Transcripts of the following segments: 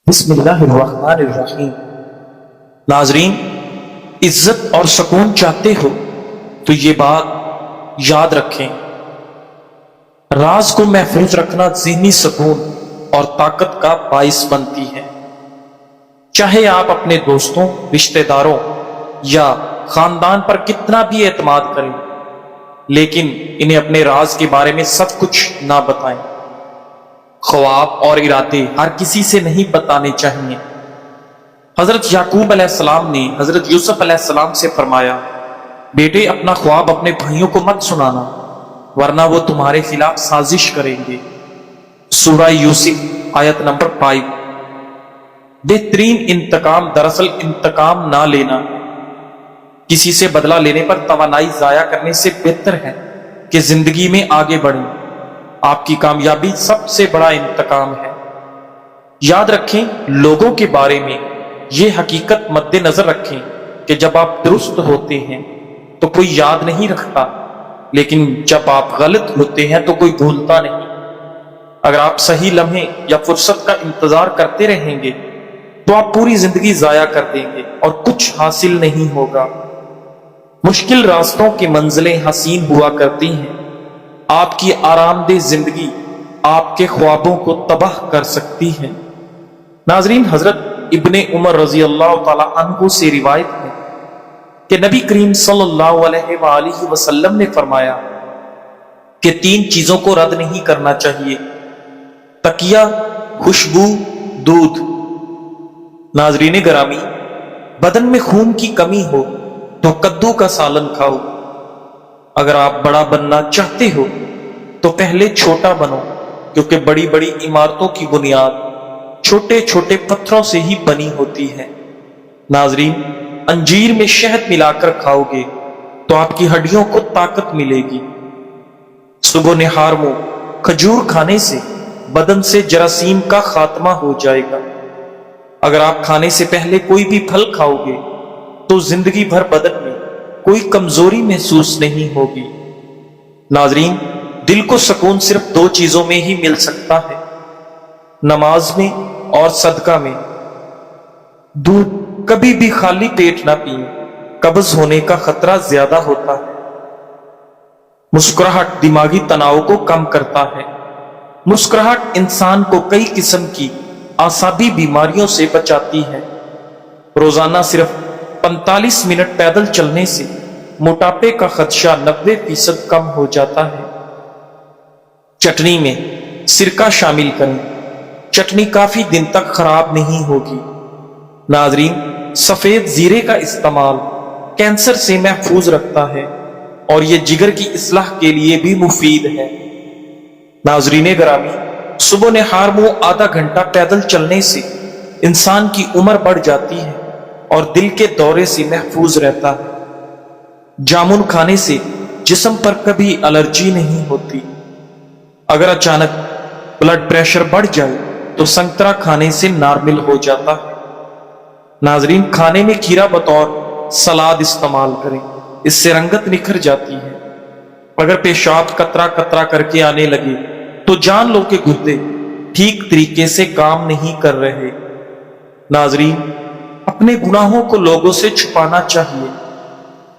بسم اللہ الرحمن الرحیم۔ ناظرین، عزت اور سکون چاہتے ہو تو یہ بات یاد رکھیں، راز کو محفوظ رکھنا ذہنی سکون اور طاقت کا باعث بنتی ہے۔ چاہے آپ اپنے دوستوں، رشتہ داروں یا خاندان پر کتنا بھی اعتماد کریں، لیکن انہیں اپنے راز کے بارے میں سب کچھ نہ بتائیں۔ خواب اور ارادے ہر کسی سے نہیں بتانے چاہیے۔ حضرت یعقوب علیہ السلام نے حضرت یوسف علیہ السلام سے فرمایا، بیٹے اپنا خواب اپنے بھائیوں کو مت سنانا، ورنہ وہ تمہارے خلاف سازش کریں گے۔ سورہ یوسف آیت نمبر 5۔ بہترین انتقام دراصل انتقام نہ لینا ہے۔ کسی سے بدلہ لینے پر توانائی ضائع کرنے سے بہتر ہے کہ زندگی میں آگے بڑھیں۔ آپ کی کامیابی سب سے بڑا انتقام ہے۔ یاد رکھیں، لوگوں کے بارے میں یہ حقیقت مد نظر رکھیں کہ جب آپ درست ہوتے ہیں تو کوئی یاد نہیں رکھتا، لیکن جب آپ غلط ہوتے ہیں تو کوئی بھولتا نہیں۔ اگر آپ صحیح لمحے یا فرصت کا انتظار کرتے رہیں گے تو آپ پوری زندگی ضائع کر دیں گے اور کچھ حاصل نہیں ہوگا۔ مشکل راستوں کی منزلیں حسین ہوا کرتی ہیں۔ آپ کی آرام دہ زندگی آپ کے خوابوں کو تباہ کر سکتی ہے۔ ناظرین، حضرت ابن عمر رضی اللہ تعالی عنہ سے روایت ہے کہ نبی کریم صلی اللہ علیہ وآلہ وسلم نے فرمایا کہ 3 چیزوں کو رد نہیں کرنا چاہیے: تکیہ، خوشبو، دودھ۔ ناظرین گرامی، بدن میں خون کی کمی ہو تو کدو کا سالن کھاؤ۔ اگر آپ بڑا بننا چاہتے ہو تو پہلے چھوٹا بنو، کیونکہ بڑی بڑی عمارتوں کی بنیاد چھوٹے چھوٹے پتھروں سے ہی بنی ہوتی ہے۔ ناظرین، انجیر میں شہد ملا کر کھاؤ گے تو آپ کی ہڈیوں کو طاقت ملے گی۔ صبح نہار میں کھجور کھانے سے بدن سے جراثیم کا خاتمہ ہو جائے گا۔ اگر آپ کھانے سے پہلے کوئی بھی پھل کھاؤ گے تو زندگی بھر بدن میں کوئی کمزوری محسوس نہیں ہوگی۔ ناظرین، دل کو سکون صرف 2 چیزوں میں ہی مل سکتا ہے: نماز میں اور صدقہ میں۔ دودھ کبھی بھی خالی پیٹ نہ پئیں، قبض ہونے کا خطرہ زیادہ ہوتا ہے۔ مسکراہٹ دماغی تناؤ کو کم کرتا ہے۔ مسکراہٹ انسان کو کئی قسم کی اعصابی بیماریوں سے بچاتی ہے۔ روزانہ صرف 45 منٹ پیدل چلنے سے موٹاپے کا خدشہ 90% کم ہو جاتا ہے۔ چٹنی میں سرکہ شامل کریں، چٹنی کافی دن تک خراب نہیں ہوگی۔ ناظرین، سفید زیرے کا استعمال کینسر سے محفوظ رکھتا ہے اور یہ جگر کی اصلاح کے لیے بھی مفید ہے۔ ناظرین گرامی، صبح نہار میں آدھا گھنٹہ پیدل چلنے سے انسان کی عمر بڑھ جاتی ہے اور دل کے دورے سے محفوظ رہتا ہے۔ جامن کھانے سے جسم پر کبھی الرجی نہیں ہوتی۔ اگر اچانک بلڈ پریشر بڑھ جائے تو سنگترا کھانے سے نارمل ہو جاتا ہے۔ ناظرین، کھانے میں کھیرا بطور سلاد استعمال کریں، اس سے رنگت نکھر جاتی ہے۔ اگر پیشاب قطرہ قطرہ کر کے آنے لگے تو جان لو کہ گردے ٹھیک طریقے سے کام نہیں کر رہے۔ ناظرین، اپنے گناہوں کو لوگوں سے چھپانا چاہیے،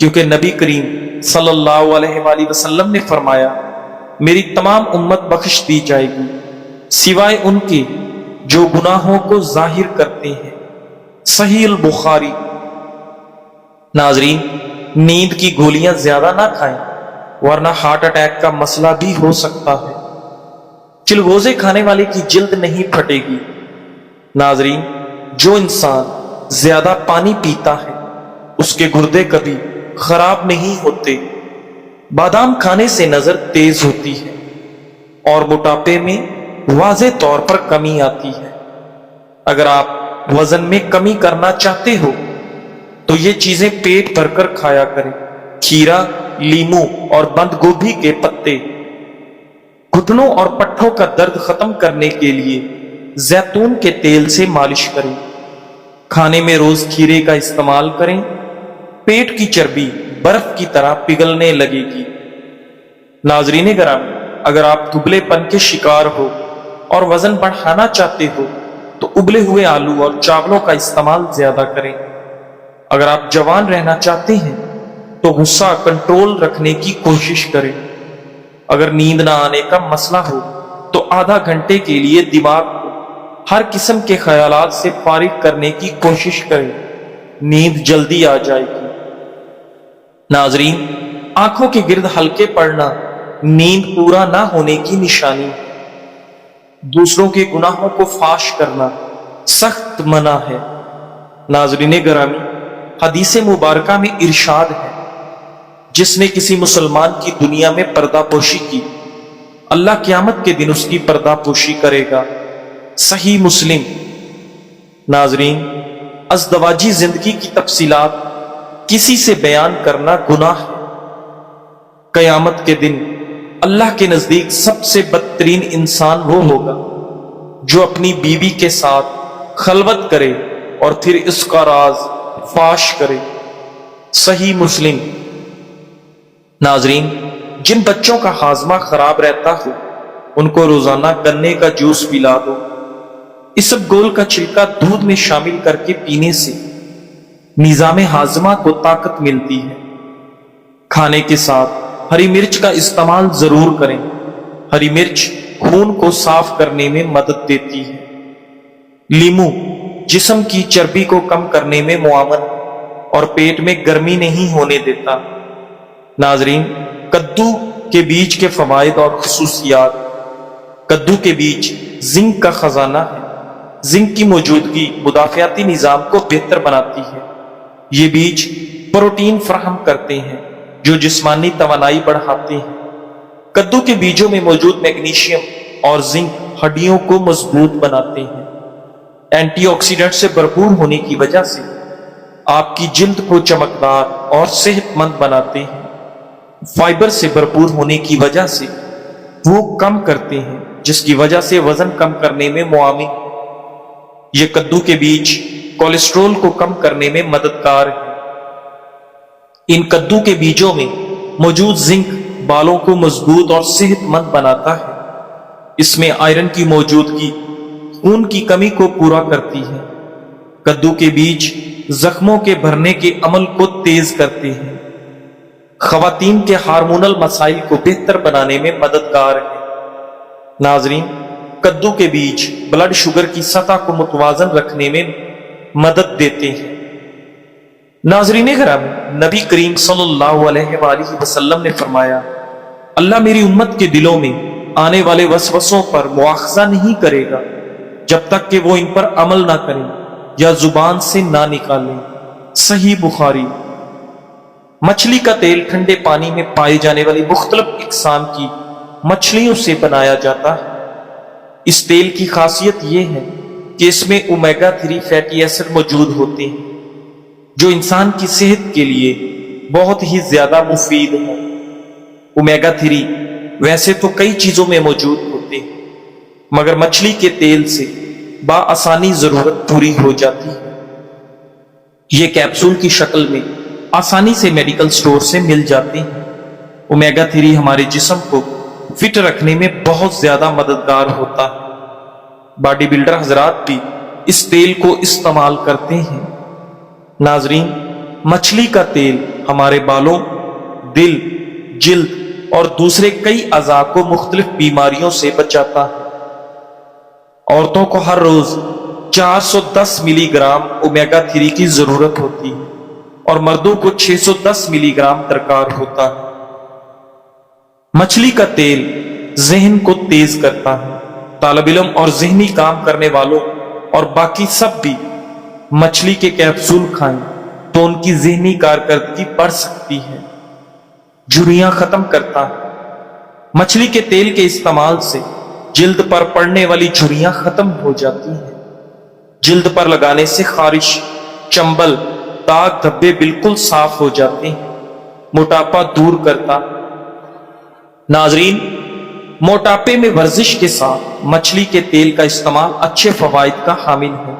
کیونکہ نبی کریم صلی اللہ علیہ وآلہ وسلم نے فرمایا، میری تمام امت بخش دی جائے گی سوائے ان کے جو گناہوں کو ظاہر کرتے ہیں۔ صحیح البخاری۔ ناظرین، نیند کی گولیاں زیادہ نہ کھائیں، ورنہ ہارٹ اٹیک کا مسئلہ بھی ہو سکتا ہے۔ چلغوزے کھانے والے کی جلد نہیں پھٹے گی۔ ناظرین، جو انسان زیادہ پانی پیتا ہے اس کے گردے کبھی خراب نہیں ہوتے۔ بادام کھانے سے نظر تیز ہوتی ہے اور موٹاپے میں واضح طور پر کمی آتی ہے۔ اگر آپ وزن میں کمی کرنا چاہتے ہو تو یہ چیزیں پیٹ بھر کر کھایا کریں: کھیرا، لیموں اور بند گوبھی کے پتے۔ گھٹنوں اور پٹھوں کا درد ختم کرنے کے لیے زیتون کے تیل سے مالش کریں۔ کھانے میں روز کھیرے کا استعمال کریں، پیٹ کی چربی برف کی طرح پگھلنے لگے گی۔ ناظرین گرامی، اگر آپ دبلے پن کے شکار ہو اور وزن بڑھانا چاہتے ہو تو ابلے ہوئے آلو اور چاولوں کا استعمال زیادہ کریں۔ اگر آپ جوان رہنا چاہتے ہیں تو غصہ کنٹرول رکھنے کی کوشش کریں۔ اگر نیند نہ آنے کا مسئلہ ہو تو آدھا گھنٹے کے لیے دماغ کو ہر قسم کے خیالات سے فارغ کرنے کی کوشش کریں، نیند جلدی آ جائے گی۔ ناظرین، آنکھوں کے گرد ہلکے پڑنا نیند پورا نہ ہونے کی نشانی ہے۔ دوسروں کے گناہوں کو فاش کرنا سخت منع ہے۔ ناظرین گرامی، حدیث مبارکہ میں ارشاد ہے، جس نے کسی مسلمان کی دنیا میں پردہ پوشی کی، اللہ قیامت کے دن اس کی پردہ پوشی کرے گا۔ صحیح مسلم۔ ناظرین، ازدواجی زندگی کی تفصیلات کسی سے بیان کرنا گناہ ہے۔ قیامت کے دن اللہ کے نزدیک سب سے بدترین انسان وہ ہوگا جو اپنی بیوی کے ساتھ خلوت کرے اور پھر اس کا راز فاش کرے۔ صحیح مسلم۔ ناظرین، جن بچوں کا ہاضمہ خراب رہتا ہو ان کو روزانہ گنے کا جوس پلا دو۔ اسب گول کا چھلکا دودھ میں شامل کر کے پینے سے نظام ہاضمہ کو طاقت ملتی ہے۔ کھانے کے ساتھ ہری مرچ کا استعمال ضرور کریں۔ ہری مرچ خون کو صاف کرنے میں مدد دیتی ہے۔ لیمو جسم کی چربی کو کم کرنے میں معاون اور پیٹ میں گرمی نہیں ہونے دیتا۔ ناظرین، کدو کے بیج کے فوائد اور خصوصیات۔ کدو کے بیج زنک کا خزانہ ہے۔ زنک کی موجودگی مدافعتی نظام کو بہتر بناتی ہے۔ یہ بیج پروٹین فراہم کرتے ہیں جو جسمانی توانائی بڑھاتے ہیں۔ کدو کے بیجوں میں موجود میگنیشیم اور زنک ہڈیوں کو مضبوط بناتے ہیں۔ اینٹی آکسیڈنٹ سے بھرپور ہونے کی وجہ سے آپ کی جلد کو چمکدار اور صحت مند بناتے ہیں۔ فائبر سے بھرپور ہونے کی وجہ سے وہ کم کرتے ہیں، جس کی وجہ سے وزن کم کرنے میں معاون۔ یہ کدو کے بیج کولیسٹرول کو کم کرنے میں مددگار ہے۔ ان کدو کے بیجوں میں موجود زنک بالوں کو مضبوط اور صحت مند بناتا ہے۔ اس میں آئرن کی موجودگی خون کی کمی کو پورا کرتی ہے۔ کدو کے بیج زخموں کے بھرنے کے عمل کو تیز کرتے ہیں۔ خواتین کے ہارمونل مسائل کو بہتر بنانے میں مددگار ہے۔ ناظرین، کدو کے بیج بلڈ شوگر کی سطح کو متوازن رکھنے میں مدد دیتے ہیں۔ ناظرین گرامی، نبی کریم صلی اللہ علیہ وآلہ وسلم نے فرمایا، اللہ میری امت کے دلوں میں آنے والے وسوسوں پر مواخذہ نہیں کرے گا جب تک کہ وہ ان پر عمل نہ کریں یا زبان سے نہ نکالیں۔ صحیح بخاری۔ مچھلی کا تیل ٹھنڈے پانی میں پائے جانے والی مختلف اقسام کی مچھلیوں سے بنایا جاتا ہے۔ اس تیل کی خاصیت یہ ہے کہ اس میں اومیگا 3 فیٹی ایسڈ موجود ہوتے ہیں جو انسان کی صحت کے لیے بہت ہی زیادہ مفید ہے۔ اومیگا 3 ویسے تو کئی چیزوں میں موجود ہوتے ہیں، مگر مچھلی کے تیل سے بآسانی ضرورت پوری ہو جاتی ہے۔ یہ کیپسول کی شکل میں آسانی سے میڈیکل سٹور سے مل جاتے ہیں۔ اومیگا 3 ہمارے جسم کو فٹ رکھنے میں بہت زیادہ مددگار ہوتا ہے۔ باڈی بلڈر حضرات بھی اس تیل کو استعمال کرتے ہیں۔ ناظرین، مچھلی کا تیل ہمارے بالوں، دل، جلد اور دوسرے کئی اعضاء کو مختلف بیماریوں سے بچاتا ہے۔ عورتوں کو ہر روز 410 ملی گرام اومیگا 3 کی ضرورت ہوتی ہے اور مردوں کو 610 ملی گرام درکار ہوتا ہے۔ مچھلی کا تیل ذہن کو تیز کرتا ہے۔ طالب علم اور ذہنی کام کرنے والوں اور باقی سب بھی مچھلی کے کیپسول کھائیں تو ان کی ذہنی کارکردگی بڑھ سکتی ہے۔ جھریاں ختم کرتا ہے۔ مچھلی کے تیل کے استعمال سے جلد پر پڑنے والی جھریاں ختم ہو جاتی ہیں۔ جلد پر لگانے سے خارش، چنبل، داغ دھبے بالکل صاف ہو جاتے ہیں۔ موٹاپا دور کرتا۔ ناظرین، موٹاپے میں ورزش کے ساتھ مچھلی کے تیل کا استعمال اچھے فوائد کا حامل ہے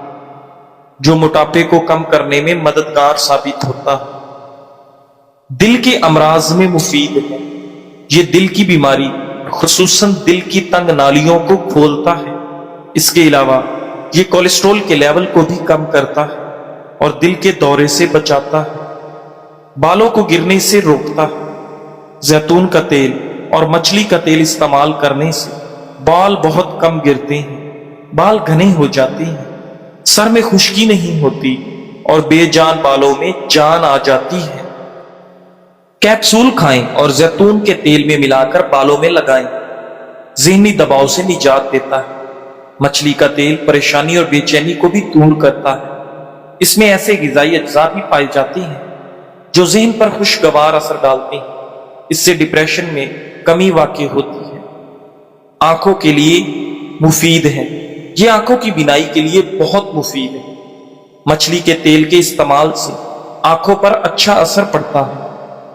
جو موٹاپے کو کم کرنے میں مددگار ثابت ہوتا ہے۔ دل کے امراض میں مفید ہے۔ یہ دل کی بیماری خصوصاً دل کی تنگ نالیوں کو کھولتا ہے۔ اس کے علاوہ یہ کولیسٹرول کے لیول کو بھی کم کرتا ہے اور دل کے دورے سے بچاتا ہے، بالوں کو گرنے سے روکتا ہے۔ زیتون کا تیل اور مچھلی کا تیل استعمال کرنے سے بال بہت کم گرتے ہیں، بال گھنے ہو جاتے ہیں، سر میں خشکی نہیں ہوتی اور بے جان بالوں میں جان آ جاتی ہے۔ کیپسول کھائیں اور زیتون کے تیل میں ملا کر بالوں میں لگائیں، ذہنی دباؤ سے نجات دیتا ہے۔ مچھلی کا تیل پریشانی اور بے چینی کو بھی دور کرتا ہے، اس میں ایسے غذائی اجزاء بھی پائے جاتے ہیں جو ذہن پر خوشگوار اثر ڈالتے ہیں، اس سے ڈپریشن میں کمی واقع ہوتی ہے۔ آنکھوں کے لیے مفید ہے، یہ آنکھوں کی بینائی کے لیے بہت مفید ہے۔ مچھلی کے تیل کے استعمال سے آنکھوں پر اچھا اثر پڑتا ہے،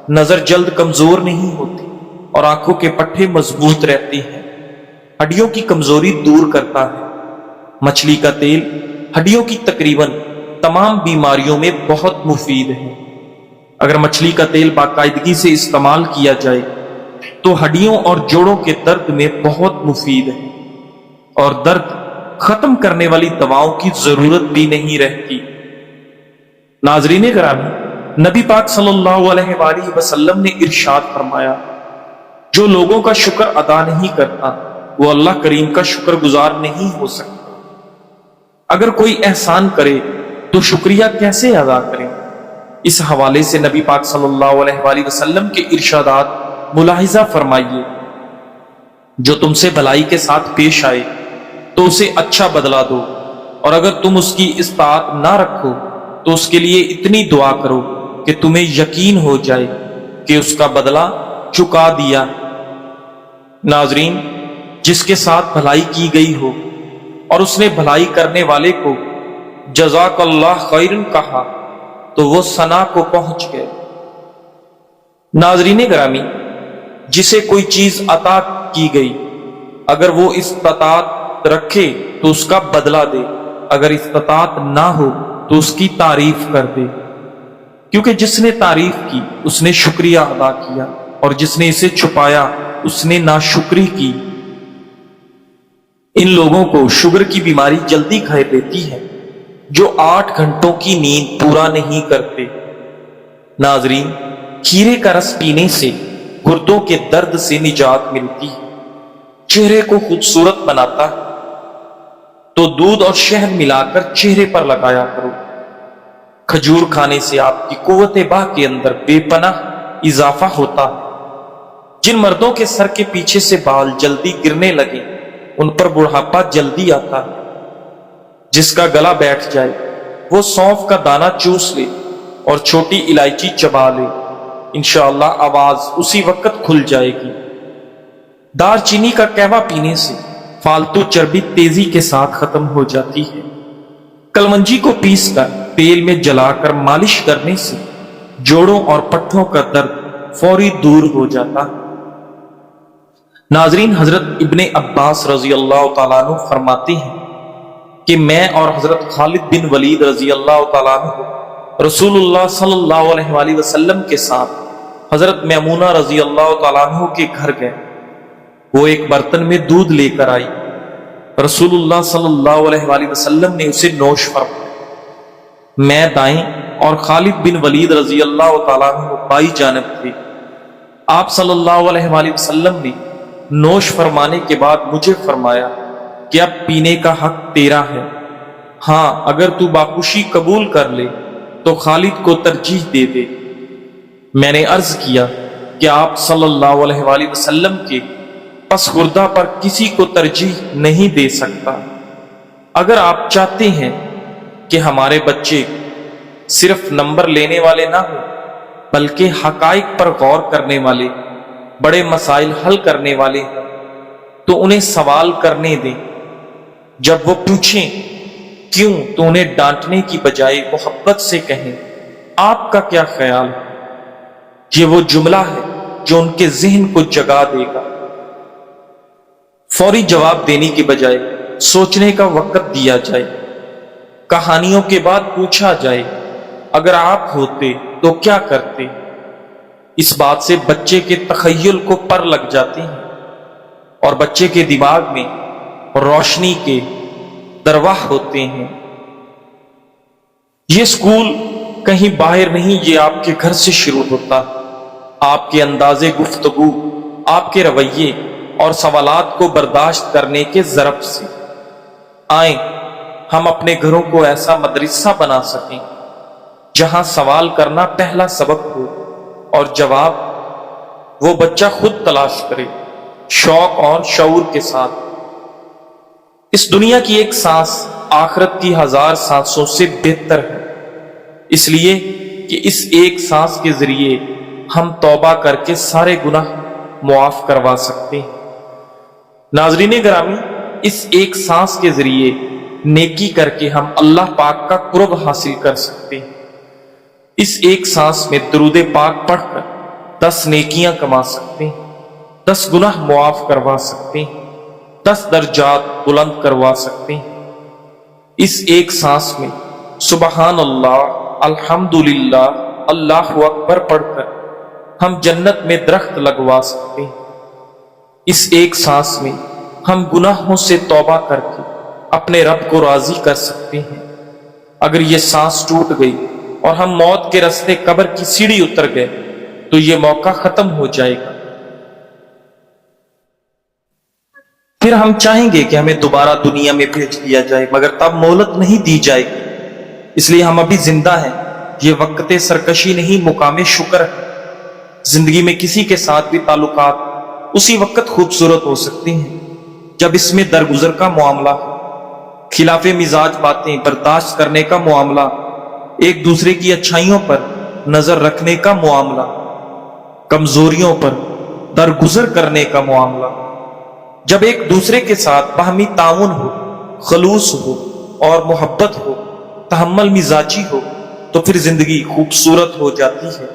نظر جلد کمزور نہیں ہوتی اور آنکھوں کے پٹھے مضبوط رہتے ہیں، ہڈیوں کی کمزوری دور کرتا ہے۔ مچھلی کا تیل ہڈیوں کی تقریباً تمام بیماریوں میں بہت مفید ہے۔ اگر مچھلی کا تیل باقاعدگی سے استعمال کیا جائے تو ہڈیوں اور جوڑوں کے درد میں بہت مفید ہے اور درد ختم کرنے والی دواؤں کی ضرورت بھی نہیں رہتی۔ ناظرین گرامی، نبی پاک صلی اللہ علیہ وآلہ وسلم نے ارشاد فرمایا، جو لوگوں کا شکر ادا نہیں کرتا وہ اللہ کریم کا شکر گزار نہیں ہو سکتا۔ اگر کوئی احسان کرے تو شکریہ کیسے ادا کرے؟ اس حوالے سے نبی پاک صلی اللہ علیہ وآلہ وسلم کے ارشادات ملاحظہ فرمائیے، جو تم سے بھلائی کے ساتھ پیش آئے تو اسے اچھا بدلہ دو، اور اگر تم اس کی اطاعت نہ رکھو تو اس کے لیے اتنی دعا کرو کہ تمہیں یقین ہو جائے کہ اس کا بدلہ چکا دیا۔ ناظرین، جس کے ساتھ بھلائی کی گئی ہو اور اس نے بھلائی کرنے والے کو جزاک اللہ خیرن کہا تو وہ ثنا کو پہنچ گئے۔ ناظرین گرامی، جسے کوئی چیز عطا کی گئی اگر وہ استطاعت رکھے تو اس کا بدلہ دے، اگر استطاعت نہ ہو تو اس کی تعریف کر دے، کیونکہ جس نے تعریف کی اس نے شکریہ ادا کیا اور جس نے اسے چھپایا اس نے ناشکری کی۔ ان لوگوں کو شوگر کی بیماری جلدی گھیر لیتی ہے جو 8 گھنٹوں کی نیند پورا نہیں کرتے۔ ناظرین، کھیرے کا رس پینے سے گردوں کے درد سے نجات ملتی ہے، چہرے کو خوبصورت بناتا ہے، تو دودھ اور شہد ملا کر چہرے پر لگایا کرو۔ کھجور کھانے سے آپ کی قوت باہ کے اندر بے پناہ اضافہ ہوتا ہے۔ جن مردوں کے سر کے پیچھے سے بال جلدی گرنے لگے ان پر بڑھاپا جلدی آتا ہے۔ جس کا گلا بیٹھ جائے وہ سونف کا دانہ چوس لے اور چھوٹی الائچی چبا لے، انشاءاللہ آواز اسی وقت کھل جائے گی۔ دار چینی کا قہوہ پینے سے فالتو چربی تیزی کے ساتھ ختم ہو جاتی ہے۔ کلونجی کو پیس کر تیل میں جلا کر مالش کرنے سے جوڑوں اور پٹھوں کا درد فوری دور ہو جاتا ہے۔ ناظرین، حضرت ابن عباس رضی اللہ تعالیٰ عنہ فرماتے ہیں کہ میں اور حضرت خالد بن ولید رضی اللہ تعالیٰ عنہ رسول اللہ صلی اللہ علیہ وآلہ وسلم کے ساتھ حضرت میمونہ رضی اللہ تعالیٰ عنہ کے گھر گئے۔ وہ ایک برتن میں دودھ لے کر آئی، رسول اللہ صلی اللہ علیہ وآلہ وسلم نے اسے نوش فرمایا۔ میں دائیں اور خالد بن ولید رضی اللہ تعالیٰ عنہ بائیں جانب تھے۔ آپ صلی اللہ علیہ وآلہ وسلم نے نوش فرمانے کے بعد مجھے فرمایا کہ اب پینے کا حق تیرا ہے، ہاں اگر تو باخوشی قبول کر لے تو خالد کو ترجیح دے دے۔ میں نے عرض کیا کہ آپ صلی اللہ علیہ وآلہ وسلم کے پسخوردہ پر کسی کو ترجیح نہیں دے سکتا۔ اگر آپ چاہتے ہیں کہ ہمارے بچے صرف نمبر لینے والے نہ ہوں بلکہ حقائق پر غور کرنے والے، بڑے مسائل حل کرنے والے ہیں، تو انہیں سوال کرنے دیں۔ جب وہ پوچھیں کیوں تو انہیں ڈانٹنے کی بجائے محبت سے کہیں آپ کا کیا خیال ہے؟ یہ وہ جملہ ہے جو ان کے ذہن کو جگا دے گا۔ فوری جواب دینے کی بجائے سوچنے کا وقت دیا جائے۔ کہانیوں کے بعد پوچھا جائے اگر آپ ہوتے تو کیا کرتے؟ اس بات سے بچے کے تخیل کو پر لگ جاتے ہیں اور بچے کے دماغ میں روشنی کے درواہ ہوتے ہیں۔ یہ اسکول کہیں باہر نہیں، یہ آپ کے گھر سے شروع ہوتا ہے۔ آپ کے انداز گفتگو، آپ کے رویے اور سوالات کو برداشت کرنے کے ضرب سے۔ آئیں ہم اپنے گھروں کو ایسا مدرسہ بنا سکیں جہاں سوال کرنا پہلا سبق ہو اور جواب وہ بچہ خود تلاش کرے، شوق اور شعور کے ساتھ۔ اس دنیا کی ایک سانس آخرت کی 1000 سانسوں سے بہتر ہے، اس لیے کہ اس ایک سانس کے ذریعے ہم توبہ کر کے سارے گناہ معاف کروا سکتے ہیں۔ ناظرین گرامی، اس ایک سانس کے ذریعے نیکی کر کے ہم اللہ پاک کا قرب حاصل کر سکتے ہیں۔ اس ایک سانس میں درود پاک پڑھ کر 10 نیکیاں کما سکتے ہیں، 10 گناہ معاف کروا سکتے ہیں، 10 درجات بلند کروا سکتے ہیں۔ اس ایک سانس میں سبحان اللہ، الحمدللہ، اللہ اکبر پڑھ کر ہم جنت میں درخت لگوا سکتے ہیں۔ اس ایک سانس میں ہم گناہوں سے توبہ کر کے اپنے رب کو راضی کر سکتے ہیں۔ اگر یہ سانس ٹوٹ گئی اور ہم موت کے رستے قبر کی سیڑھی اتر گئے تو یہ موقع ختم ہو جائے گا۔ پھر ہم چاہیں گے کہ ہمیں دوبارہ دنیا میں بھیج دیا جائے، مگر تب مہلت نہیں دی جائے گی، اس لیے ہم ابھی زندہ ہیں۔ یہ وقت سرکشی نہیں، مقام شکر ہے۔ زندگی میں کسی کے ساتھ بھی تعلقات اسی وقت خوبصورت ہو سکتے ہیں جب اس میں درگزر کا معاملہ ہو، خلاف مزاج باتیں برداشت کرنے کا معاملہ، ایک دوسرے کی اچھائیوں پر نظر رکھنے کا معاملہ، کمزوریوں پر درگزر کرنے کا معاملہ۔ جب ایک دوسرے کے ساتھ باہمی تعاون ہو، خلوص ہو اور محبت ہو، تحمل مزاجی ہو، تو پھر زندگی خوبصورت ہو جاتی ہے۔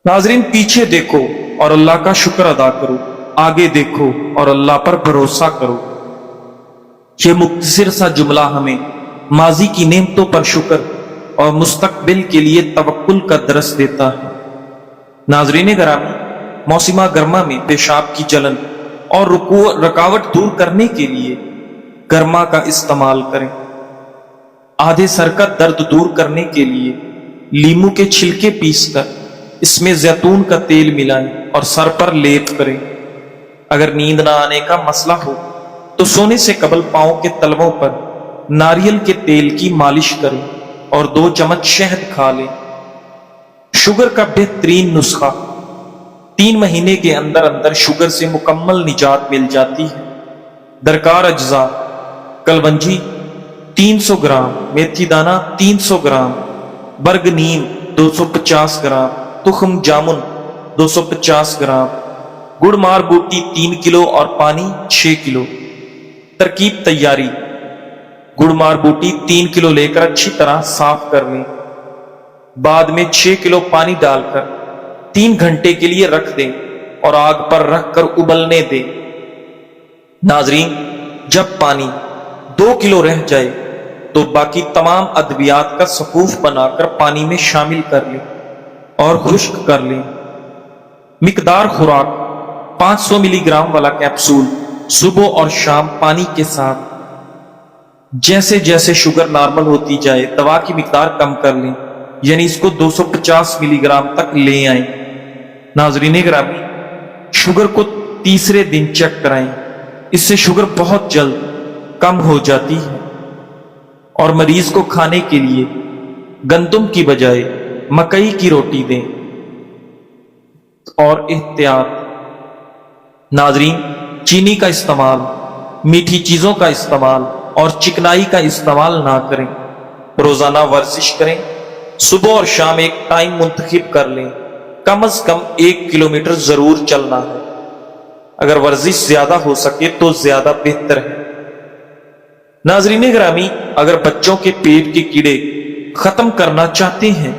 ناظرین، پیچھے دیکھو اور اللہ کا شکر ادا کرو، آگے دیکھو اور اللہ پر بھروسہ کرو۔ یہ مختصر سا جملہ ہمیں ماضی کی نعمتوں پر شکر اور مستقبل کے لیے توکل کا درس دیتا ہے۔ ناظرین گرامی، موسم گرما میں پیشاب کی جلن اور رکاوٹ دور کرنے کے لیے گرما کا استعمال کریں۔ آدھے سر کا درد دور کرنے کے لیے لیمو کے چھلکے پیس کر اس میں زیتون کا تیل ملائیں اور سر پر لیپ کریں۔ اگر نیند نہ آنے کا مسئلہ ہو تو سونے سے قبل پاؤں کے تلووں پر ناریل کے تیل کی مالش کریں اور 2 چمچ شہد کھا لیں۔ شوگر کا بہترین نسخہ، 3 مہینے کے اندر اندر شوگر سے مکمل نجات مل جاتی ہے۔ درکار اجزاء: کلونجی 300 گرام، میتھی دانہ 300 گرام، برگ نیم 250 گرام، تخم جامن 250 گرام، گڑ مار بوٹی 3 کلو اور پانی 6 کلو۔ ترکیب تیاری: گڑ مار بوٹی 3 کلو لے کر اچھی طرح صاف کر لیں، بعد میں 6 کلو پانی ڈال کر 3 گھنٹے کے لیے رکھ دیں اور آگ پر رکھ کر ابلنے دیں۔ ناظرین، جب پانی 2 کلو رہ جائے تو باقی تمام ادویات کا صفوف بنا کر پانی میں شامل کر لیں اور خشک کر لیں۔ مقدار خوراک: 500 ملی گرام والا کیپسول صبح اور شام پانی کے ساتھ۔ جیسے جیسے شوگر نارمل ہوتی جائے دوا کی مقدار کم کر لیں، یعنی اس کو 250 ملی گرام تک لے آئیں۔ ناظرین گرامی، شوگر کو تیسرے دن چیک کرائیں، اس سے شوگر بہت جلد کم ہو جاتی ہے۔ اور مریض کو کھانے کے لیے گندم کی بجائے مکئی کی روٹی دیں۔ اور احتیاط: ناظرین، چینی کا استعمال، میٹھی چیزوں کا استعمال اور چکنائی کا استعمال نہ کریں۔ روزانہ ورزش کریں، صبح اور شام ایک ٹائم منتخب کر لیں، کم از کم 1 کلومیٹر ضرور چلنا ہے۔ اگر ورزش زیادہ ہو سکے تو زیادہ بہتر ہے۔ ناظرین گرامی، اگر بچوں کے پیٹ کے کیڑے ختم کرنا چاہتے ہیں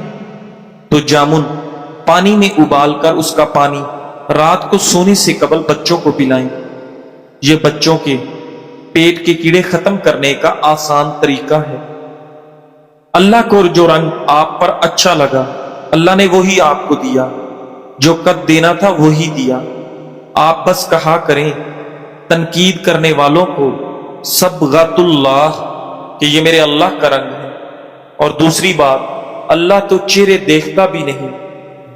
تو جامن پانی میں ابال کر اس کا پانی رات کو سونے سے قبل بچوں کو پلائیں۔ یہ بچوں کے پیٹ کے کیڑے ختم کرنے کا آسان طریقہ ہے۔ اللہ کو جو رنگ آپ پر اچھا لگا اللہ نے وہی آپ کو دیا، جو قد دینا تھا وہی دیا۔ آپ بس کہا کریں، تنقید کرنے والوں کو صبغۃ اللہ کہ یہ میرے اللہ کا رنگ ہے، اور دوسری بات اللہ تو چہرے دیکھتا بھی نہیں،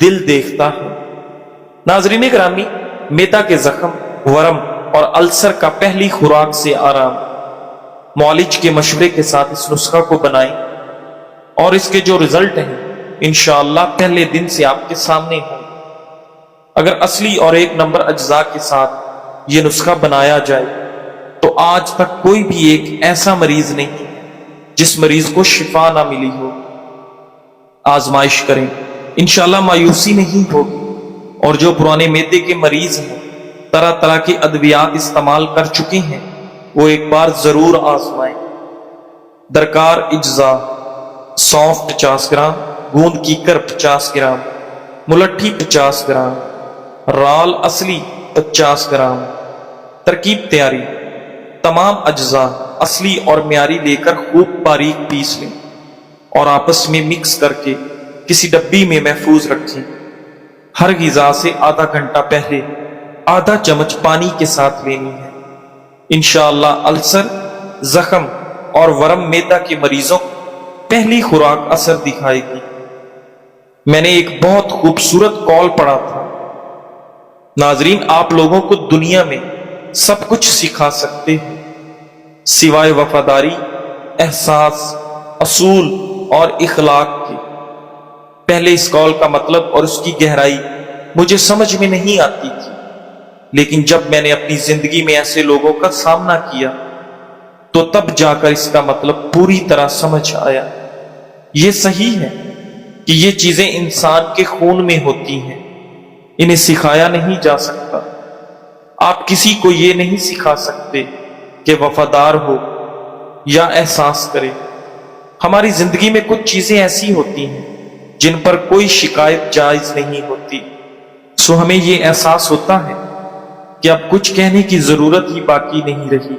دل دیکھتا ہے۔ ناظرین گرامی، میدا کے زخم، ورم اور السر کا پہلی خوراک سے آرام۔ معالج کے مشورے کے ساتھ اس نسخہ کو بنائیں اور اس کے جو رزلٹ ہیں انشاءاللہ پہلے دن سے آپ کے سامنے ہوں۔ اگر اصلی اور ایک نمبر اجزاء کے ساتھ یہ نسخہ بنایا جائے تو آج تک کوئی بھی ایک ایسا مریض نہیں جس مریض کو شفا نہ ملی ہو۔ آزمائش کریں، انشاءاللہ مایوسی نہیں ہوگی، اور جو پرانے میدے کے مریض ہیں، طرح طرح کی ادویات استعمال کر چکے ہیں، وہ ایک بار ضرور آزمائیں۔ درکار اجزاء: سونف 50 گرام، گوند کیکر 50 گرام، ملٹھی 50 گرام، رال اصلی 50 گرام۔ ترکیب تیاری: تمام اجزاء اصلی اور معیاری لے کر خوب باریک پیس لیں اور آپس میں مکس کر کے کسی ڈبی میں محفوظ رکھیں۔ ہر غذا سے آدھا گھنٹہ پہلے آدھا چمچ پانی کے ساتھ لینی ہے۔ انشاءاللہ السر، زخم اور ورم میدا کے مریضوں کو پہلی خوراک اثر دکھائے گی۔ میں نے ایک بہت خوبصورت قول پڑھا تھا، ناظرین آپ لوگوں کو دنیا میں سب کچھ سکھا سکتے ہیں سوائے وفاداری، احساس، اصول اور اخلاق کے۔ پہلے اس قول کا مطلب اور اس کی گہرائی مجھے سمجھ میں نہیں آتی تھی، لیکن جب میں نے اپنی زندگی میں ایسے لوگوں کا سامنا کیا تو تب جا کر اس کا مطلب پوری طرح سمجھ آیا۔ یہ صحیح ہے کہ یہ چیزیں انسان کے خون میں ہوتی ہیں، انہیں سکھایا نہیں جا سکتا۔ آپ کسی کو یہ نہیں سکھا سکتے کہ وفادار ہو یا احساس کرے۔ ہماری زندگی میں کچھ چیزیں ایسی ہوتی ہیں جن پر کوئی شکایت جائز نہیں ہوتی، سو ہمیں یہ احساس ہوتا ہے کہ اب کچھ کہنے کی ضرورت ہی باقی نہیں رہی۔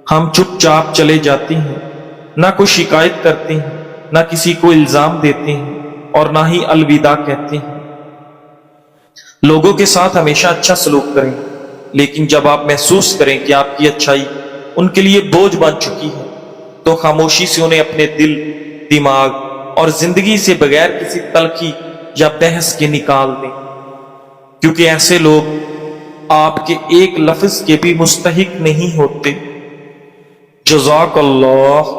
ہم چپ چاپ چلے جاتے ہیں، نہ کوئی شکایت کرتے ہیں، نہ کسی کو الزام دیتے ہیں، اور نہ ہی الوداع کہتے ہیں۔ لوگوں کے ساتھ ہمیشہ اچھا سلوک کریں، لیکن جب آپ محسوس کریں کہ آپ کی اچھائی ان کے لیے بوجھ بن چکی ہے تو خاموشی سے انہیں اپنے دل، دماغ اور زندگی سے بغیر کسی تلخی یا بحث کے نکال دیں، کیونکہ ایسے لوگ آپ کے ایک لفظ کے بھی مستحق نہیں ہوتے۔ جزاک اللہ۔